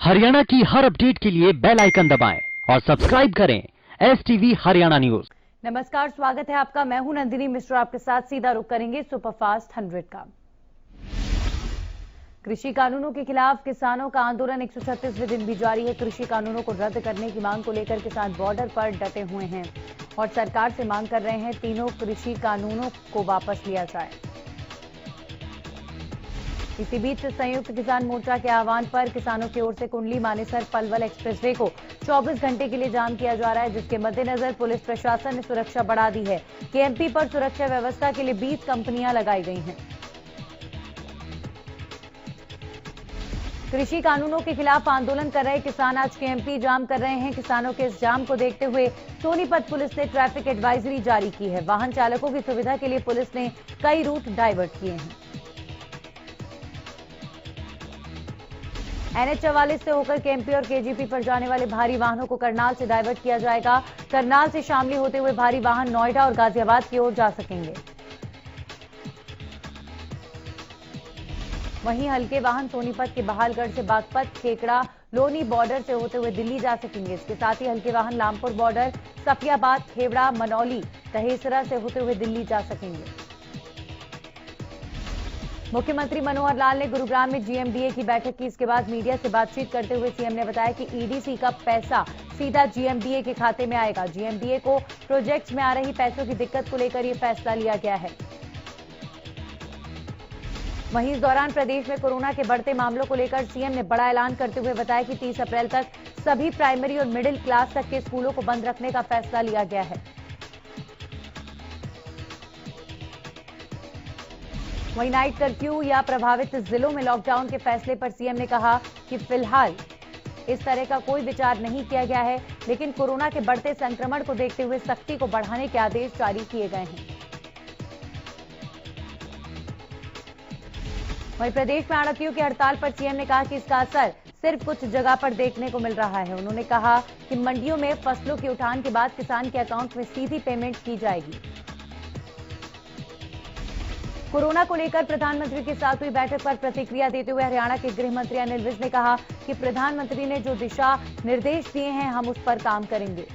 हरियाणा की हर अपडेट के लिए बेल आइकन दबाएं और सब्सक्राइब करें STV हरियाणा न्यूज। नमस्कार, स्वागत है आपका। मैं हूं नंदिनी मिश्रा। आपके साथ सीधा रुख करेंगे सुपरफास्ट 100 का। कृषि कानूनों के खिलाफ किसानों का आंदोलन 136वें दिन भी जारी है। कृषि कानूनों को रद्द करने की मांग को लेकर किसान बॉर्डर पर डटे हुए हैं और सरकार से मांग कर रहे हैं तीनों कृषि कानूनों को वापस लिया जाए। इसी बीच संयुक्त किसान मोर्चा के आह्वान पर किसानों की ओर से कुंडली मानेसर पलवल एक्सप्रेसवे को 24 घंटे के लिए जाम किया जा रहा है, जिसके मद्देनजर पुलिस प्रशासन ने सुरक्षा बढ़ा दी है। केएमपी पर सुरक्षा व्यवस्था के लिए 20 कंपनियां लगाई गई हैं। कृषि कानूनों के खिलाफ आंदोलन कर रहे किसान आज केएमपी जाम कर रहे हैं। किसानों के इस जाम को देखते हुए सोनीपत पुलिस ने ट्रैफिक एडवाइजरी जारी की है। वाहन चालकों की सुविधा के लिए पुलिस ने कई रूट डाइवर्ट किए हैं। NH 44 से होकर केएमपी और केजीपी पर जाने वाले भारी वाहनों को करनाल से डाइवर्ट किया जाएगा। करनाल से शामली होते हुए भारी वाहन नोएडा और गाजियाबाद की ओर जा सकेंगे। वहीं हल्के वाहन सोनीपत के बहालगढ़ से बागपत, खेकड़ा, लोनी बॉर्डर से होते हुए दिल्ली जा सकेंगे। इसके साथ ही हल्के वाहन लामपुर बॉर्डर, सफियाबाद, खेवड़ा, मनौली, दहेसरा से होते हुए दिल्ली जा सकेंगे। मुख्यमंत्री मनोहर लाल ने गुरुग्राम में GMDA की बैठक की। इसके बाद मीडिया से बातचीत करते हुए सीएम ने बताया कि EDC का पैसा सीधा GMDA के खाते में आएगा। GMDA को प्रोजेक्ट्स में आ रही पैसों की दिक्कत को लेकर यह फैसला लिया गया है। वहीं इस दौरान प्रदेश में कोरोना के बढ़ते मामलों को लेकर सीएम ने बड़ा ऐलान करते हुए बताया कि 30 अप्रैल तक सभी प्राइमरी और मिडिल क्लास तक के स्कूलों को बंद रखने का फैसला लिया गया है। वहीं नाइट कर्फ्यू या प्रभावित जिलों में लॉकडाउन के फैसले पर सीएम ने कहा कि फिलहाल इस तरह का कोई विचार नहीं किया गया है, लेकिन कोरोना के बढ़ते संक्रमण को देखते हुए सख्ती को बढ़ाने के आदेश जारी किए गए हैं। वहीं प्रदेश में आढ़तियों की हड़ताल पर सीएम ने कहा कि इसका असर सिर्फ कुछ जगह पर देखने को मिल रहा है। उन्होंने कहा कि मंडियों में फसलों की उठान के बाद किसान के अकाउंट में सीधी पेमेंट की जाएगी। कोरोना को लेकर प्रधानमंत्री के साथ हुई बैठक पर प्रतिक्रिया देते हुए हरियाणा के गृह मंत्री अनिल विज ने कहा कि प्रधानमंत्री ने जो दिशा निर्देश दिए हैं, हम उस पर काम करेंगे।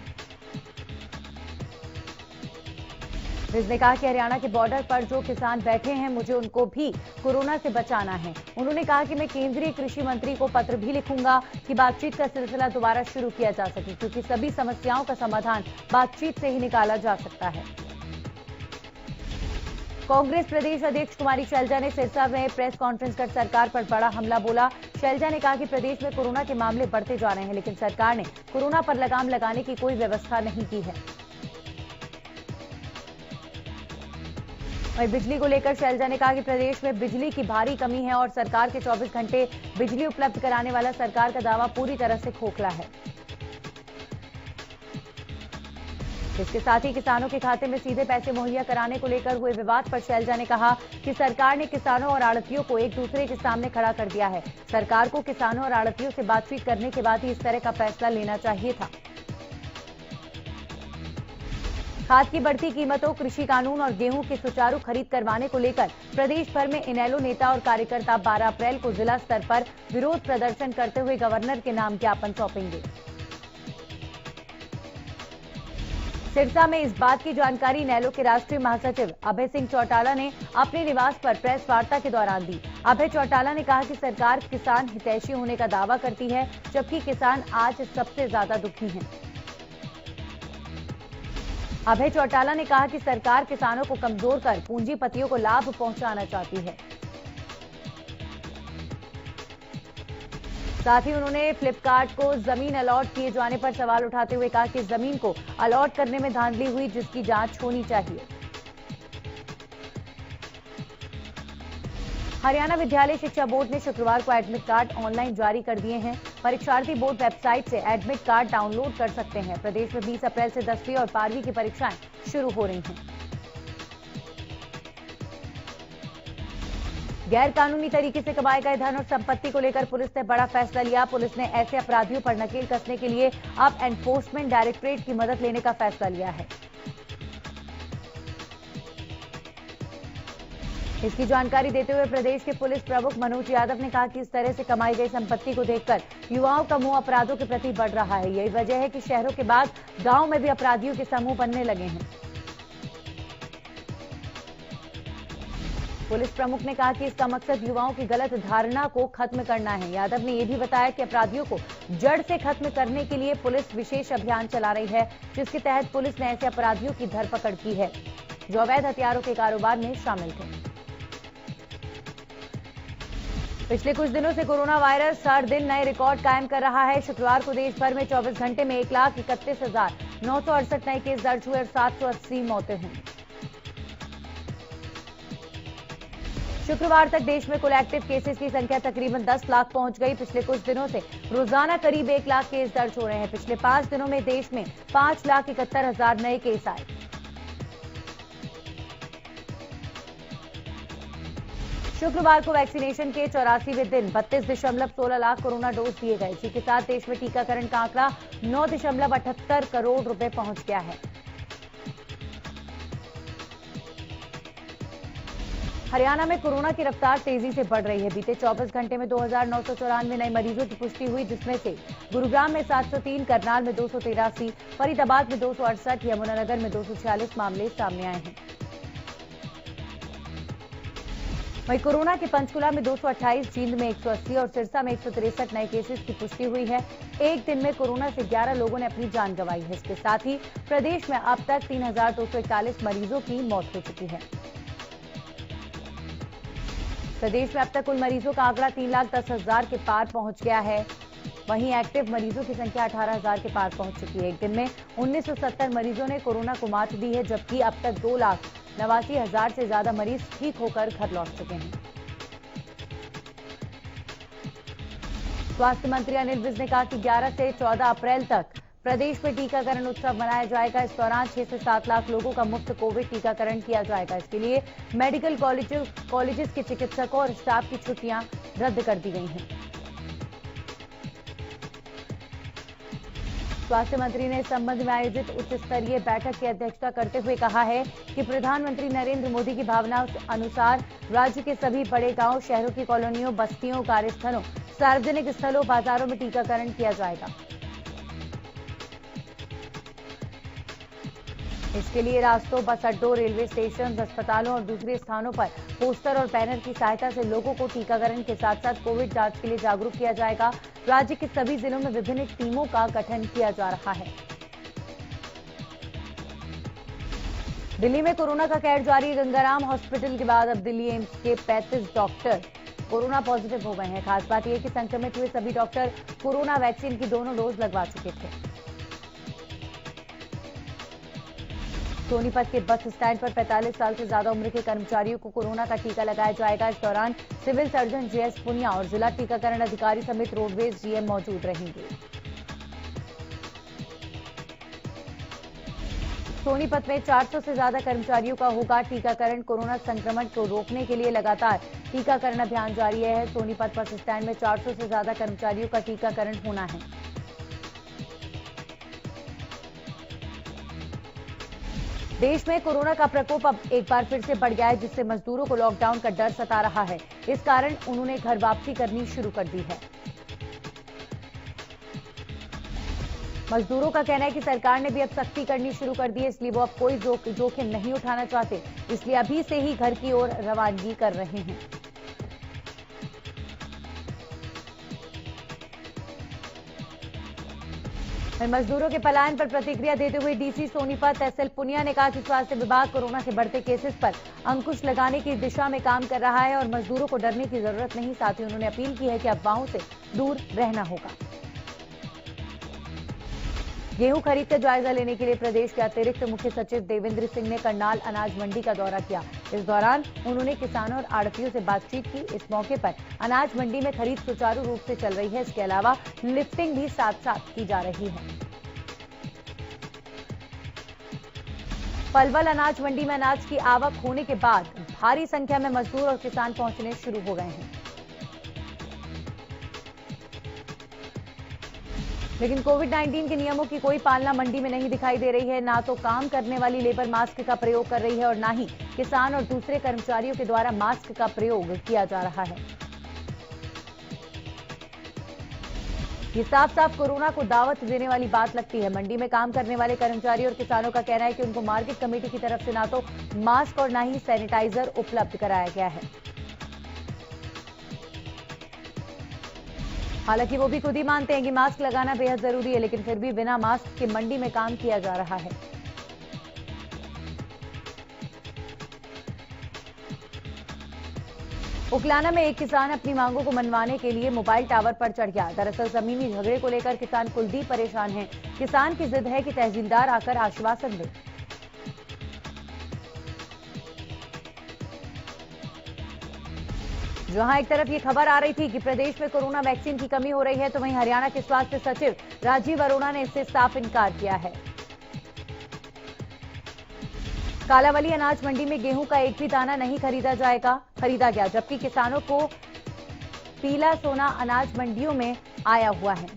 विज ने कहा कि हरियाणा के बॉर्डर पर जो किसान बैठे हैं, मुझे उनको भी कोरोना से बचाना है। उन्होंने कहा कि मैं केंद्रीय कृषि मंत्री को पत्र भी लिखूंगा कि बातचीत का सिलसिला दोबारा शुरू किया जा सके, क्योंकि सभी समस्याओं का समाधान बातचीत से ही निकाला जा सकता है। कांग्रेस प्रदेश अध्यक्ष कुमारी शैलजा ने सिरसा में प्रेस कॉन्फ्रेंस कर सरकार पर बड़ा हमला बोला। शैलजा ने कहा कि प्रदेश में कोरोना के मामले बढ़ते जा रहे हैं, लेकिन सरकार ने कोरोना पर लगाम लगाने की कोई व्यवस्था नहीं की है। वहीं बिजली को लेकर शैलजा ने कहा कि प्रदेश में बिजली की भारी कमी है और सरकार के 24 घंटे बिजली उपलब्ध कराने वाला सरकार का दावा पूरी तरह से खोखला है। इसके साथ ही किसानों के खाते में सीधे पैसे मुहैया कराने को लेकर हुए विवाद पर शैलजा ने कहा कि सरकार ने किसानों और आढ़तियों को एक दूसरे के सामने खड़ा कर दिया है। सरकार को किसानों और आढ़तियों से बातचीत करने के बाद ही इस तरह का फैसला लेना चाहिए था। खाद की बढ़ती कीमतों, कृषि कानून और गेहूं की सुचारू खरीद करवाने को लेकर प्रदेश भर में इनेलो नेता और कार्यकर्ता 12 अप्रैल को जिला स्तर पर विरोध प्रदर्शन करते हुए गवर्नर के नाम ज्ञापन सौंपेंगे। सिरसा में इस बात की जानकारी इनेलो के राष्ट्रीय महासचिव अभय सिंह चौटाला ने अपने निवास पर प्रेस वार्ता के दौरान दी। अभय चौटाला ने कहा कि सरकार किसान हितैषी होने का दावा करती है, जबकि किसान आज सबसे ज्यादा दुखी हैं। अभय चौटाला ने कहा कि सरकार किसानों को कमजोर कर पूंजीपतियों को लाभ पहुंचाना चाहती है। साथ ही उन्होंने फ्लिपकार्ट को जमीन अलॉट किए जाने पर सवाल उठाते हुए कहा कि जमीन को अलॉट करने में धांधली हुई, जिसकी जांच होनी चाहिए। हरियाणा विद्यालय शिक्षा बोर्ड ने शुक्रवार को एडमिट कार्ड ऑनलाइन जारी कर दिए हैं। परीक्षार्थी बोर्ड वेबसाइट से एडमिट कार्ड डाउनलोड कर सकते हैं। प्रदेश में 20 अप्रैल से 10वीं और 12वीं की परीक्षाएं शुरू हो रही हैं। गैर कानूनी तरीके से कमाए गए धन और संपत्ति को लेकर पुलिस ने बड़ा फैसला लिया। पुलिस ने ऐसे अपराधियों पर नकेल कसने के लिए अब एनफोर्समेंट डायरेक्टरेट की मदद लेने का फैसला लिया है। इसकी जानकारी देते हुए प्रदेश के पुलिस प्रमुख मनोज यादव ने कहा कि इस तरह से कमाई गई संपत्ति को देखकर युवाओं का मुंह अपराधों के प्रति बढ़ रहा है। यही वजह है कि शहरों के बाद गांव में भी अपराधियों के समूह बनने लगे हैं। पुलिस प्रमुख ने कहा कि इसका मकसद युवाओं की गलत धारणा को खत्म करना है। यादव ने यह भी बताया कि अपराधियों को जड़ से खत्म करने के लिए पुलिस विशेष अभियान चला रही है, जिसके तहत पुलिस ने ऐसे अपराधियों की धरपकड़ की है जो अवैध हथियारों के कारोबार में शामिल थे। पिछले कुछ दिनों से कोरोना वायरस हर दिन नए रिकॉर्ड कायम कर रहा है। शुक्रवार को देश भर में 24 घंटे में 1,31,968 नए केस दर्ज हुए और 780 मौतें हुई। शुक्रवार तक देश में कुल एक्टिव केसेस की संख्या तकरीबन 10 लाख पहुंच गई। पिछले कुछ दिनों से रोजाना करीब 1 लाख केस दर्ज हो रहे हैं। पिछले 5 दिनों में देश में 5,71,000 नए केस आए। शुक्रवार को वैक्सीनेशन के 84वें दिन 32.16 लाख कोरोना डोज दिए गए, जिसके साथ देश में टीकाकरण का आंकड़ा 9.78 करोड़ रुपए पहुंच गया है। हरियाणा में कोरोना की रफ्तार तेजी से बढ़ रही है। बीते 24 घंटे में 2,994 नए मरीजों की पुष्टि हुई, जिसमें से गुरुग्राम में 703, करनाल में 283, फरीदाबाद में 268, यमुनानगर में 246 मामले सामने आए हैं। वहीं कोरोना के पंचकुला में 228, जींद में 180 और सिरसा में 163 नए केसेस की पुष्टि हुई है। एक दिन में कोरोना से 11 लोगों ने अपनी जान गंवाई है। इसके साथ ही प्रदेश में अब तक 3,241 मरीजों की मौत हो चुकी है। प्रदेश में अब तक कुल मरीजों का आंकड़ा 3,10,000 के पार पहुंच गया है। वहीं एक्टिव मरीजों की संख्या 18,000 के पार पहुंच चुकी है। एक दिन में 1970 मरीजों ने कोरोना को मात दी है, जबकि अब तक 2,89,000 से ज्यादा मरीज ठीक होकर घर लौट चुके हैं। स्वास्थ्य मंत्री अनिल विज ने कहा कि 11 से 14 अप्रैल तक प्रदेश में टीकाकरण उत्सव मनाया जाएगा। इस दौरान 6 से 7 लाख लोगों का मुफ्त कोविड टीकाकरण किया जाएगा। इसके लिए मेडिकल कॉलेजेस के चिकित्सकों और स्टाफ की छुट्टियां रद्द कर दी गई हैं। स्वास्थ्य मंत्री ने इस संबंध में आयोजित उच्च स्तरीय बैठक की अध्यक्षता करते हुए कहा है कि प्रधानमंत्री नरेंद्र मोदी की भावना अनुसार राज्य के सभी बड़े गांव, शहरों की कॉलोनियों, बस्तियों, कार्यस्थलों, सार्वजनिक स्थलों, बाजारों में टीकाकरण किया जाएगा। इसके लिए रास्तों, बस अड्डों, रेलवे स्टेशन, अस्पतालों और दूसरे स्थानों पर पोस्टर और बैनर की सहायता से लोगों को टीकाकरण के साथ साथ कोविड जांच के लिए जागरूक किया जाएगा। राज्य के सभी जिलों में विभिन्न टीमों का गठन किया जा रहा है। दिल्ली में कोरोना का कहर जारी है। गंगाराम हॉस्पिटल के बाद अब दिल्ली एम्स के 35 डॉक्टर कोरोना पॉजिटिव हो गए हैं। खास बात यह कि संक्रमित हुए सभी डॉक्टर कोरोना वैक्सीन की दोनों डोज लगवा चुके थे। सोनीपत के बस स्टैंड पर 45 साल से ज्यादा उम्र के कर्मचारियों को कोरोना का टीका लगाया जाएगा। इस दौरान सिविल सर्जन जेएस पुनिया और जिला टीकाकरण अधिकारी समेत रोडवेज जीएम मौजूद रहेंगे। सोनीपत में 400 से ज्यादा कर्मचारियों का होगा टीकाकरण। कोरोना संक्रमण को रोकने के लिए लगातार टीकाकरण अभियान जारी है। सोनीपत बस स्टैंड में 400 से ज्यादा कर्मचारियों का टीकाकरण होना है। देश में कोरोना का प्रकोप अब एक बार फिर से बढ़ गया है, जिससे मजदूरों को लॉकडाउन का डर सता रहा है। इस कारण उन्होंने घर वापसी करनी शुरू कर दी है। मजदूरों का कहना है कि सरकार ने भी अब सख्ती करनी शुरू कर दी है, इसलिए वो अब कोई जोखिम नहीं उठाना चाहते, इसलिए अभी से ही घर की ओर रवानगी कर रहे हैं। मजदूरों के पलायन पर प्रतिक्रिया देते हुए डीसी सोनीपत एसएल पुनिया ने कहा कि स्वास्थ्य विभाग कोरोना के बढ़ते केसेस पर अंकुश लगाने की दिशा में काम कर रहा है और मजदूरों को डरने की जरूरत नहीं। साथ ही उन्होंने अपील की है कि अफवाहों से दूर रहना होगा। गेहूं खरीद का जायजा लेने के लिए प्रदेश के अतिरिक्त मुख्य सचिव देवेंद्र सिंह ने करनाल अनाज मंडी का दौरा किया। इस दौरान उन्होंने किसानों और आड़तियों से बातचीत की। इस मौके पर अनाज मंडी में खरीद सुचारू रूप से चल रही है। इसके अलावा लिफ्टिंग भी साथ साथ की जा रही है। पलवल अनाज मंडी में अनाज की आवक होने के बाद भारी संख्या में मजदूर और किसान पहुंचने शुरू हो गए हैं। लेकिन कोविड-19 के नियमों की कोई पालना मंडी में नहीं दिखाई दे रही है। ना तो काम करने वाली लेबर मास्क का प्रयोग कर रही है और ना ही किसान और दूसरे कर्मचारियों के द्वारा मास्क का प्रयोग किया जा रहा है। ये साफ साफ कोरोना को दावत देने वाली बात लगती है। मंडी में काम करने वाले कर्मचारी और किसानों का कहना है कि उनको मार्केट कमेटी की तरफ से ना तो मास्क और ना ही सैनिटाइजर उपलब्ध कराया गया है। हालांकि वो भी खुद ही मानते हैं कि मास्क लगाना बेहद जरूरी है, लेकिन फिर भी बिना मास्क के मंडी में काम किया जा रहा है। उकलाना में एक किसान अपनी मांगों को मनवाने के लिए मोबाइल टावर पर चढ़ गया। दरअसल जमीनी झगड़े को लेकर किसान कुलदीप परेशान है। किसान की जिद है कि तहसीलदार आकर आश्वासन दे। जहां एक तरफ ये खबर आ रही थी कि प्रदेश में कोरोना वैक्सीन की कमी हो रही है, तो वहीं हरियाणा के स्वास्थ्य सचिव राजीव अरोड़ा ने इससे साफ इनकार किया है। कालावली अनाज मंडी में गेहूं का एक भी दाना नहीं खरीदा गया, जबकि किसानों को पीला सोना अनाज मंडियों में आया हुआ है।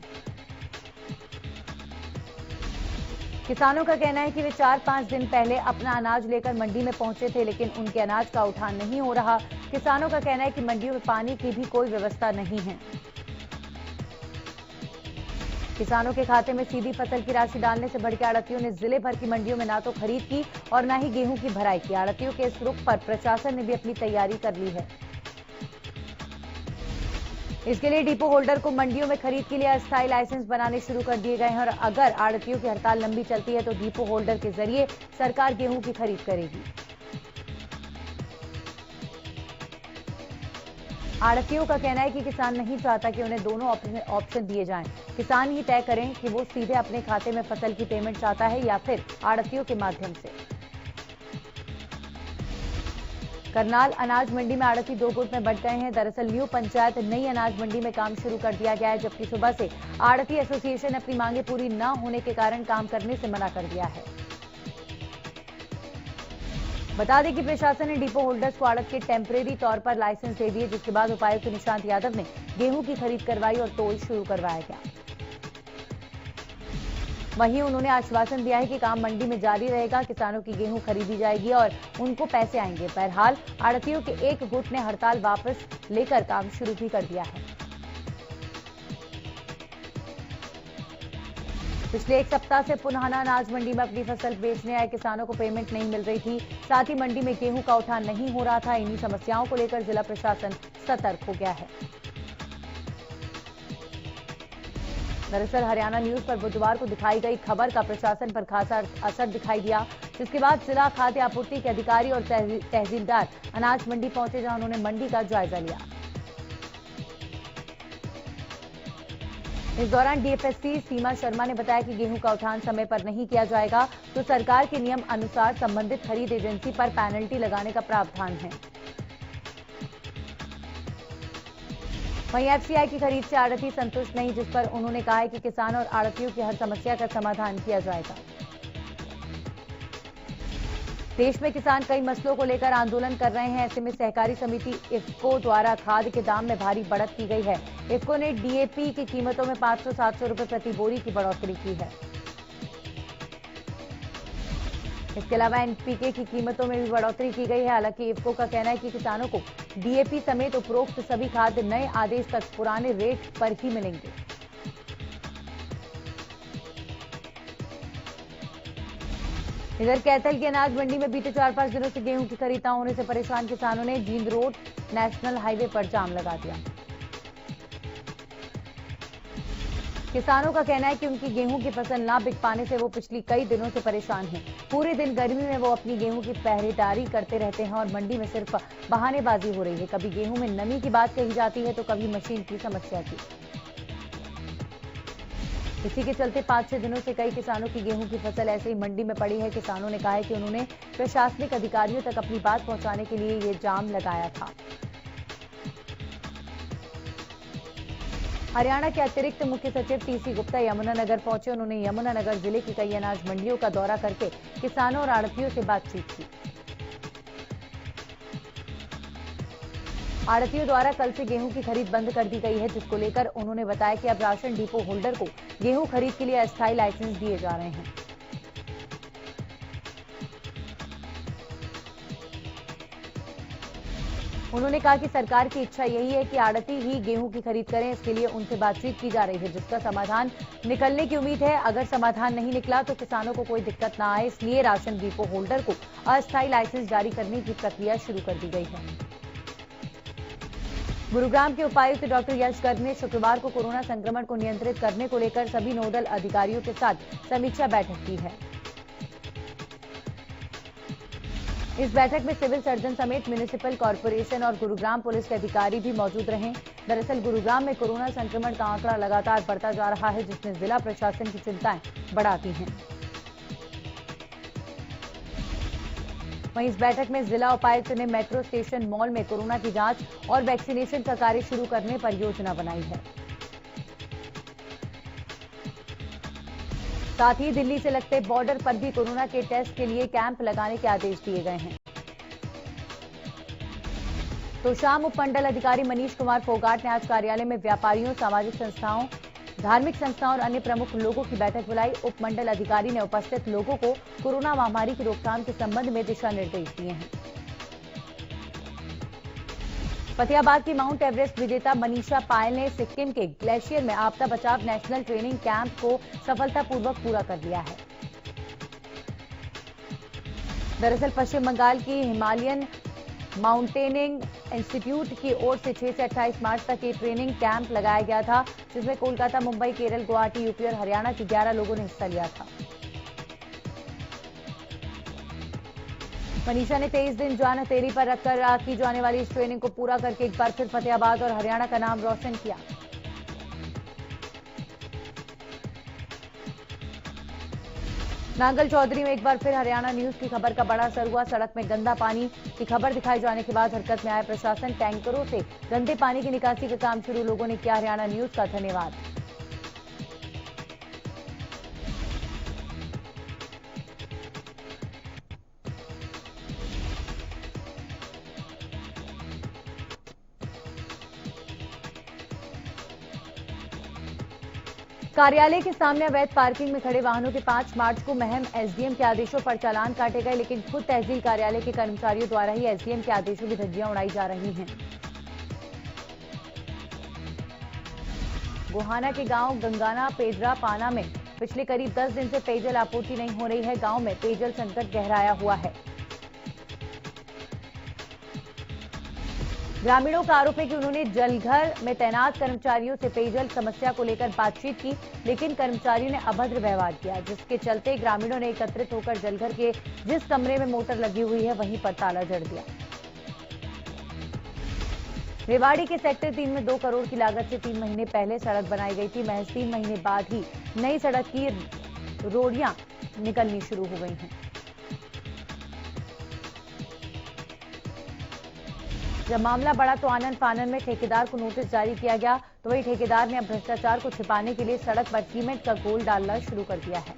किसानों का कहना है कि वे 4-5 दिन पहले अपना अनाज लेकर मंडी में पहुंचे थे, लेकिन उनके अनाज का उठान नहीं हो रहा। किसानों का कहना है कि मंडियों में पानी की भी कोई व्यवस्था नहीं है। किसानों के खाते में सीधी फसल की राशि डालने से भड़के आड़तियों ने जिले भर की मंडियों में ना तो खरीद की और ना ही गेहूं की भराई की। आड़तियों के इस रुख पर प्रशासन ने भी अपनी तैयारी कर ली है। इसके लिए डिपो होल्डर को मंडियों में खरीद के लिए अस्थायी लाइसेंस बनाने शुरू कर दिए गए हैं और अगर आड़तियों की हड़ताल लंबी चलती है तो डिपो होल्डर के जरिए सरकार गेहूं की खरीद करेगी। आड़तियों का कहना है कि किसान नहीं चाहता कि उन्हें दोनों ऑप्शन दिए जाएं। किसान ही तय करें कि वो सीधे अपने खाते में फसल की पेमेंट चाहता है या फिर आड़तियों के माध्यम से। करनाल अनाज मंडी में आड़ती 2 गुट में बंट गए हैं। दरअसल न्यू पंचायत नई अनाज मंडी में काम शुरू कर दिया गया है, जबकि सुबह से आड़ती एसोसिएशन ने अपनी मांगे पूरी न होने के कारण काम करने से मना कर दिया है। बता दें कि प्रशासन ने डिपो होल्डर्स को आड़त के टेम्परेरी तौर पर लाइसेंस दे दिए, जिसके बाद उपायुक्त निशांत यादव ने गेहूं की खरीद करवाई और तोल शुरू करवाया गया। वहीं उन्होंने आश्वासन दिया है कि काम मंडी में जारी रहेगा, किसानों की गेहूं खरीदी जाएगी और उनको पैसे आएंगे। बहरहाल आड़तियों के एक गुट ने हड़ताल वापस लेकर काम शुरू भी कर दिया है। पिछले एक सप्ताह से पुनहाना अनाज मंडी में अपनी फसल बेचने आए किसानों को पेमेंट नहीं मिल रही थी, साथ ही मंडी में गेहूं का उठान नहीं हो रहा था। इन्हीं समस्याओं को लेकर जिला प्रशासन सतर्क हो गया है। दरअसल हरियाणा न्यूज पर बुधवार को दिखाई गई खबर का प्रशासन पर खासा असर दिखाई दिया, जिसके बाद जिला खाद्य आपूर्ति के अधिकारी और तहसीलदार अनाज मंडी पहुंचे, जहां उन्होंने मंडी का जायजा लिया। इस दौरान डीएफएसपी सीमा शर्मा ने बताया कि गेहूं का उठान समय पर नहीं किया जाएगा तो सरकार के नियम अनुसार संबंधित खरीद एजेंसी पर पेनल्टी लगाने का प्रावधान है। वहीं एफसीआई की खरीद से आड़ती संतुष्ट नहीं, जिस पर उन्होंने कहा है कि किसान और आड़तियों की हर समस्या का समाधान किया जाएगा। देश में किसान कई मसलों को लेकर आंदोलन कर रहे हैं। ऐसे में सहकारी समिति इफ्को द्वारा खाद के दाम में भारी बढ़त की गई है। इफ्को ने डीएपी की कीमतों में 500-700 रुपए प्रति बोरी की बढ़ोतरी की है। इसके अलावा एनपीके की कीमतों में भी बढ़ोतरी की गई है। हालांकि इफ्को का कहना है कि किसानों को डीएपी समेत उपरोक्त सभी खाद नए आदेश तक पुराने रेट पर ही मिलेंगे। इधर कैथल की अनाज मंडी में बीते 4-5 दिनों से गेहूं की खरीद न होने से परेशान किसानों ने जींद रोड नेशनल हाईवे पर जाम लगा दिया। किसानों का कहना है कि उनकी गेहूं की फसल ना बिक पाने से वो पिछली कई दिनों से परेशान हैं। पूरे दिन गर्मी में वो अपनी गेहूं की पहरेदारी करते रहते हैं और मंडी में सिर्फ बहानेबाजी हो रही है। कभी गेहूं में नमी की बात कही जाती है तो कभी मशीन की समस्या की। इसी के चलते 5-6 दिनों से कई किसानों की गेहूं की फसल ऐसे ही मंडी में पड़ी है। किसानों ने कहा है कि उन्होंने प्रशासनिक अधिकारियों तक अपनी बात पहुंचाने के लिए ये जाम लगाया था। हरियाणा के अतिरिक्त मुख्य सचिव टीसी गुप्ता यमुनानगर पहुंचे। उन्होंने यमुनानगर जिले की कई अनाज मंडियों का दौरा करके किसानों और आड़तियों से बातचीत की। आड़तियों द्वारा कल से गेहूं की खरीद बंद कर दी गई है, जिसको लेकर उन्होंने बताया कि अब राशन डिपो होल्डर को गेहूं खरीद के लिए अस्थायी लाइसेंस दिए जा रहे हैं। उन्होंने कहा कि सरकार की इच्छा यही है कि आड़ती ही गेहूं की खरीद करें। इसके लिए उनसे बातचीत की जा रही है, जिसका समाधान निकलने की उम्मीद है। अगर समाधान नहीं निकला तो किसानों को कोई दिक्कत ना आए, इसलिए राशन डिपो होल्डर को अस्थायी लाइसेंस जारी करने की प्रक्रिया शुरू कर दी गई है। गुरुग्राम के उपायुक्त डॉक्टर यश गर्ग ने शुक्रवार को कोरोना संक्रमण को नियंत्रित करने को लेकर सभी नोडल अधिकारियों के साथ समीक्षा बैठक की है। इस बैठक में सिविल सर्जन समेत म्युनिसिपल कॉर्पोरेशन और गुरुग्राम पुलिस के अधिकारी भी मौजूद रहे। दरअसल गुरुग्राम में कोरोना संक्रमण का आंकड़ा लगातार बढ़ता जा रहा है, जिसने जिला प्रशासन की चिंताएं बढ़ा दी हैं। वहीं इस बैठक में जिला उपायुक्त ने मेट्रो स्टेशन मॉल में कोरोना की जांच और वैक्सीनेशन का कार्य शुरू करने पर योजना बनाई है। साथ ही दिल्ली से लगते बॉर्डर पर भी कोरोना के टेस्ट के लिए कैंप लगाने के आदेश दिए गए हैं। तो शाम उपमंडल अधिकारी मनीष कुमार फोगाट ने आज कार्यालय में व्यापारियों, सामाजिक संस्थाओं, धार्मिक संस्थाओं और अन्य प्रमुख लोगों की बैठक बुलाई। उपमंडल अधिकारी ने उपस्थित लोगों को कोरोना महामारी की रोकथाम के संबंध में दिशा निर्देश दिए हैं। फतेहाबाद की माउंट एवरेस्ट विजेता मनीषा पायल ने सिक्किम के ग्लेशियर में आपदा बचाव नेशनल ट्रेनिंग कैंप को सफलतापूर्वक पूरा कर लिया है। दरअसल पश्चिम बंगाल की हिमालयन माउंटेनिंग इंस्टीट्यूट की ओर से 6 से 28 मार्च तक ये ट्रेनिंग कैंप लगाया गया था, जिसमें कोलकाता, मुंबई, केरल, गुवाहाटी, यूपी और हरियाणा के 11 लोगों ने हिस्सा लिया था। मनीषा ने 23 दिन जान हथेली पर रखकर की जाने वाली इस ट्रेनिंग को पूरा करके एक बार फिर फतेहाबाद और हरियाणा का नाम रोशन किया। नांगल चौधरी में एक बार फिर हरियाणा न्यूज की खबर का बड़ा असर हुआ। सड़क में गंदा पानी की खबर दिखाई जाने के बाद हरकत में आया प्रशासन। टैंकरों से गंदे पानी की निकासी का काम शुरू। लोगों ने किया हरियाणा न्यूज का धन्यवाद। कार्यालय के सामने अवैध पार्किंग में खड़े वाहनों के 5 मार्च को महम एसडीएम के आदेशों पर चालान काटे गए, लेकिन खुद तहसील कार्यालय के कर्मचारियों द्वारा ही एसडीएम के आदेशों की धज्जियां उड़ाई जा रही हैं। गोहाना के गांव गंगाना पेडरा पाना में पिछले करीब 10 दिन से पेयजल आपूर्ति नहीं हो रही है। गांव में पेयजल संकट गहराया हुआ है। ग्रामीणों का आरोप है कि उन्होंने जलघर में तैनात कर्मचारियों से पेयजल समस्या को लेकर बातचीत की, लेकिन कर्मचारियों ने अभद्र व्यवहार किया, जिसके चलते ग्रामीणों ने एकत्रित होकर जलघर के जिस कमरे में मोटर लगी हुई है वहीं पर ताला जड़ दिया। रेवाड़ी के सेक्टर 3 में 2 करोड़ की लागत से 3 महीने पहले सड़क बनाई गई थी। महज 3 महीने बाद ही नई सड़क की रोडियां निकलनी शुरू हो गई हैं। जब मामला बढ़ा तो आनन फानन में ठेकेदार को नोटिस जारी किया गया, तो वही ठेकेदार ने अब भ्रष्टाचार को छिपाने के लिए सड़क पर सीमेंट का घोल डालना शुरू कर दिया है।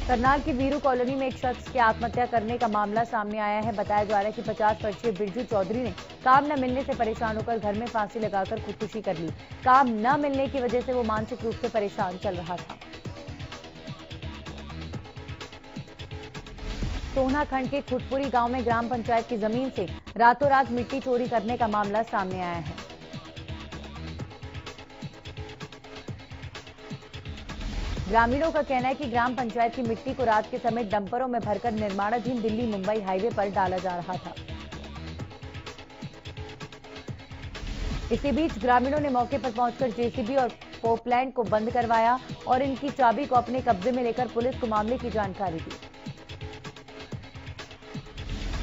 करनाल की वीरू कॉलोनी में एक शख्स के आत्महत्या करने का मामला सामने आया है। बताया जा रहा है कि 50 वर्षीय बिरजू चौधरी ने काम न मिलने से परेशान होकर घर में फांसी लगाकर खुदकुशी कर ली। काम न मिलने की वजह से वो मानसिक रूप से परेशान चल रहा था। सोहना खंड के खुटपुरी गांव में ग्राम पंचायत की जमीन से रातों रात मिट्टी चोरी करने का मामला सामने आया है। ग्रामीणों का कहना है कि ग्राम पंचायत की मिट्टी को रात के समय डंपरों में भरकर निर्माणाधीन दिल्ली मुंबई हाईवे पर डाला जा रहा था। इसी बीच ग्रामीणों ने मौके पर पहुंचकर जेसीबी और पोपलैंड को बंद करवाया और इनकी चाबी को अपने कब्जे में लेकर पुलिस को मामले की जानकारी दी।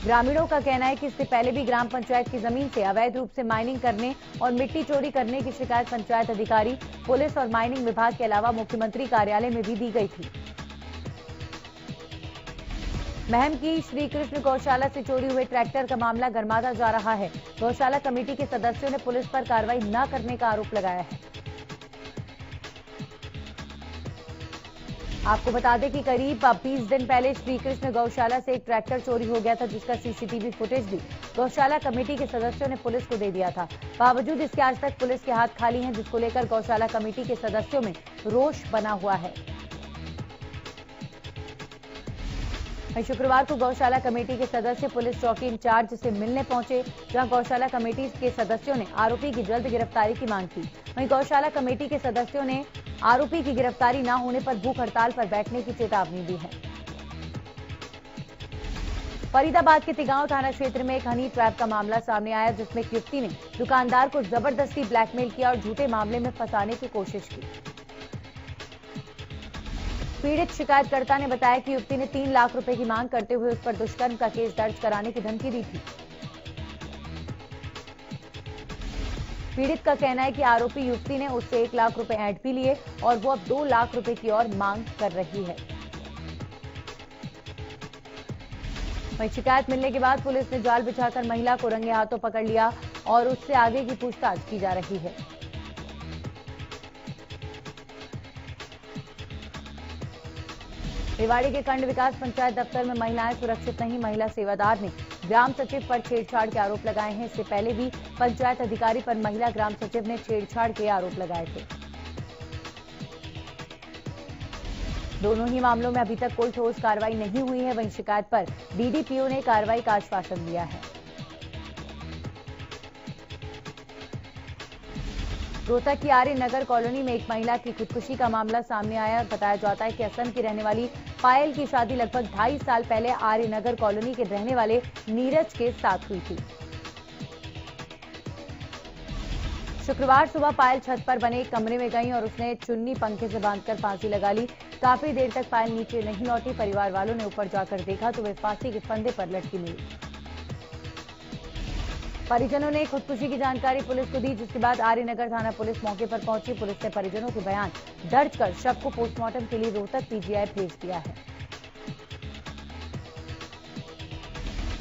ग्रामीणों का कहना है कि इससे पहले भी ग्राम पंचायत की जमीन से अवैध रूप से माइनिंग करने और मिट्टी चोरी करने की शिकायत पंचायत अधिकारी, पुलिस और माइनिंग विभाग के अलावा मुख्यमंत्री कार्यालय में भी दी गई थी। महम की श्री कृष्ण गौशाला से चोरी हुए ट्रैक्टर का मामला गरमाता जा रहा है। गौशाला कमेटी के सदस्यों ने पुलिस पर कार्रवाई न करने का आरोप लगाया है। आपको बता दें कि करीब 20 दिन पहले श्री कृष्ण गौशाला से एक ट्रैक्टर चोरी हो गया था, जिसका सीसीटीवी फुटेज भी गौशाला कमेटी के सदस्यों ने पुलिस को दे दिया था। बावजूद इसके आज तक पुलिस के हाथ खाली हैं, जिसको लेकर गौशाला कमेटी के सदस्यों में रोष बना हुआ है। शुक्रवार को गौशाला कमेटी के सदस्य पुलिस चौकी इंचार्ज से मिलने पहुंचे, जहां गौशाला कमेटी के सदस्यों ने आरोपी की जल्द गिरफ्तारी की मांग की। वहीं गौशाला कमेटी के सदस्यों ने आरोपी की गिरफ्तारी न होने पर भूख हड़ताल पर बैठने की चेतावनी दी है। फरीदाबाद के तिगांव थाना क्षेत्र में एक हनी ट्रैप का मामला सामने आया, जिसमें एक युवती ने दुकानदार को जबरदस्ती ब्लैकमेल किया और झूठे मामले में फंसाने की कोशिश की। पीड़ित शिकायतकर्ता ने बताया कि युवती ने 3 लाख रुपए की मांग करते हुए उस पर दुष्कर्म का केस दर्ज कराने की धमकी दी थी। पीड़ित का कहना है कि आरोपी युवती ने उससे 1 लाख रुपए ऐंठ भी लिए और वो अब 2 लाख रुपए की और मांग कर रही है। वहीं शिकायत मिलने के बाद पुलिस ने जाल बिछाकर महिला को रंगे हाथों पकड़ लिया और उससे आगे की पूछताछ की जा रही है। रेवाड़ी के खंड विकास पंचायत दफ्तर में महिलाएं सुरक्षित नहीं, महिला सेवादार ने ग्राम सचिव पर छेड़छाड़ के आरोप लगाए हैं। इससे पहले भी पंचायत अधिकारी पर महिला ग्राम सचिव ने छेड़छाड़ के आरोप लगाए थे। दोनों ही मामलों में अभी तक कोई ठोस कार्रवाई नहीं हुई है। वहीं शिकायत पर डीडीपीओ ने कार्रवाई का आश्वासन दिया है। रोहतक की आर्य नगर कॉलोनी में एक महिला की खुदकुशी का मामला सामने आया। बताया जाता है कि असम की रहने वाली पायल की शादी लगभग 2.5 साल पहले आर्य नगर कॉलोनी के रहने वाले नीरज के साथ हुई थी। शुक्रवार सुबह पायल छत पर बने एक कमरे में गई और उसने चुन्नी पंखे से बांधकर फांसी लगा ली। काफी देर तक पायल नीचे नहीं लौटी। परिवार वालों ने ऊपर जाकर देखा तो वे फांसी के फंदे पर लटकी मिली। परिजनों ने खुदकुशी की जानकारी पुलिस को दी, जिसके बाद आर्यनगर थाना पुलिस मौके पर पहुंची। पुलिस ने परिजनों के बयान दर्ज कर शव को पोस्टमार्टम के लिए रोहतक पीजीआई भेज दिया है।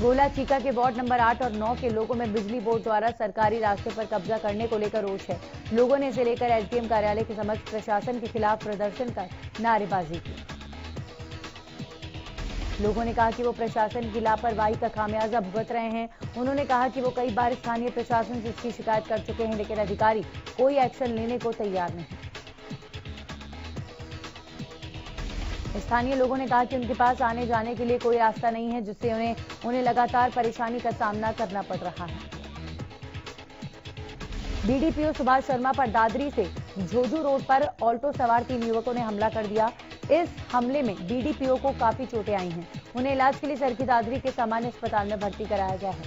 गोला चीका के वार्ड नंबर 8 और 9 के लोगों में बिजली बोर्ड द्वारा सरकारी रास्ते पर कब्जा करने को लेकर रोष है। लोगों ने इसे लेकर एसडीएम कार्यालय के समक्ष प्रशासन के खिलाफ प्रदर्शन कर नारेबाजी की। लोगों ने कहा कि वो प्रशासन की लापरवाही का खामियाजा भुगत रहे हैं। उन्होंने कहा कि वो कई बार स्थानीय प्रशासन से इसकी शिकायत कर चुके हैं, लेकिन अधिकारी कोई एक्शन लेने को तैयार नहीं। स्थानीय लोगों ने कहा कि उनके पास आने जाने के लिए कोई रास्ता नहीं है, जिससे उन्हें लगातार परेशानी का सामना करना पड़ रहा है। बीडीपीओ सुभाष शर्मा पर दादरी से झोझू रोड पर ऑल्टो सवार 3 युवकों ने हमला कर दिया। इस हमले में बीडीपीओ को काफी चोटें आई हैं। उन्हें इलाज के लिए सरकी दादरी के सामान्य अस्पताल में भर्ती कराया गया है,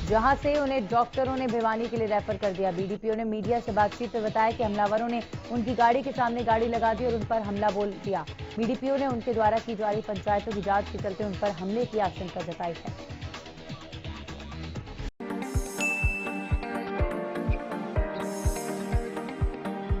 जहां से उन्हें डॉक्टरों ने भिवानी के लिए रेफर कर दिया। बीडीपीओ ने मीडिया से बातचीत में बताया कि हमलावरों ने उनकी गाड़ी के सामने गाड़ी लगा दी और उन पर हमला बोल दिया। बीडीपीओ ने उनके द्वारा की जा रही पंचायतों की जांच के चलते उन पर हमले की आशंका जताई है।